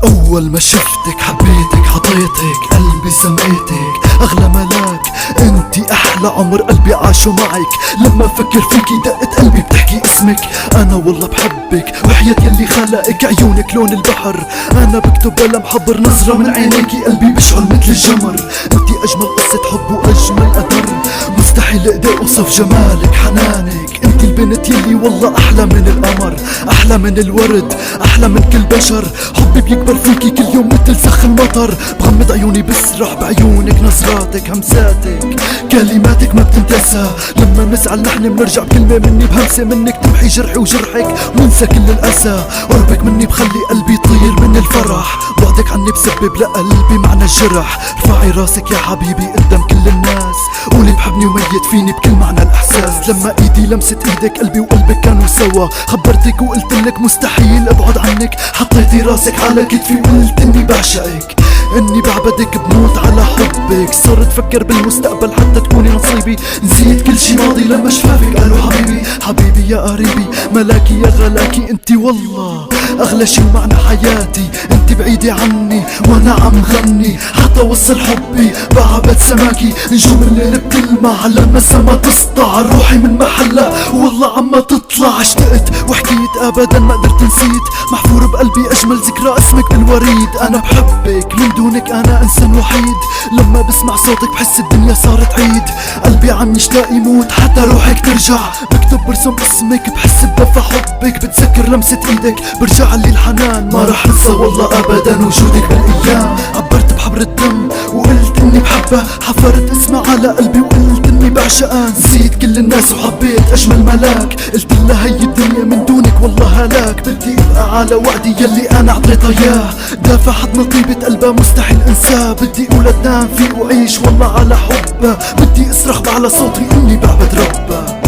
أول ما شفتك حبيتك عطيتك قلبي سميتك أغلى ملاك انتي أحلى عمر قلبي عاشوا معك. لما فكر فيكي دقت قلبي بتحكي اسمك. أنا والله بحبك وحياة يلي خلقك عيونك لون البحر. أنا بكتب ولا محضر نظرة من عينيكي قلبي بشعل مثل الجمر. انتي أجمل قصة حب وأجمل قدر مستحيل اقدر اوصف جمالك حنانك. انتي البنت يلي والله أحلى من القمر أحلى من الورد أحلى من كل بشر. حبي بيكبر فيكي كل يوم مثل سخ المطر. بغمض عيوني بسرح بعيونك نظراتك همساتك كلماتك ما بتنتسى. لما نزعل نحن بنرجع بكلمة مني بهمسة منك تمحي جرحي وجرحك وننسى كل الأسى. قربك مني بخلي قلبي يطير من الفرح. بعدك عني بسبب لقلبي معنى الجرح. رفعي راسك يا حبيبي قدام كل الناس قولي بحبني وميت فيني بكل معنى الإحساس. لما ايدي لمست ايدك قلبي وقلبك كانوا سوا. خبرتك وقلتلك مستحيل ابعد عنك. حطيتي راسك على كتفي وقلت اني بعشقك اني بعبدك بموت على حبك. صرت فكر بالمستقبل حتى تكوني نصيبي. نسيت كل شي ماضي لما شفافك قالوا حبيبي حبيبي يا قريبي ملاكي يا غلاكي. انتي والله اغلى شي ومعنى حياتي. انتي بعيدة عني وانا عم غني حتى وصل حبي بعبد سماكي. نجوم الليل بتلمع لما السما تسطع. روحي من محلها والله عما تطلع. اشتقت وحكيت ابدا ما قدرت نسيت. محفور بقلبي اجمل ذكرى اسمك بالوريد. انا بحبك من دونك انا انسان وحيد. لما بسمع صوتك بحس الدنيا صارت عيد. قلبي عم يشتاق يموت حتى روحك ترجع. بكتب برسم اسمك بحس بدفى حبك. بتذكر لمسة ايدك برجع لي الحنان. ما رح انسى والله ابدا وجودك بالايام. عبرت بحبر الدم وقلت اني بحبها. حفرت اسمها على قلبي وقلت اني بعشقها. نسيت كل الناس وحبيت اجمل ملاك. قلت لها هي الدنيا من دونك والله هلاك. بدي ابقى على وعدي يلي انا اعطيتها اياه. دافع حضن طيبة قلبها مستحيل انساه. بدي اقول اتنام فيه واعيش والله على حبها. بدي اصرخ على صوتي اني بعبد ربها.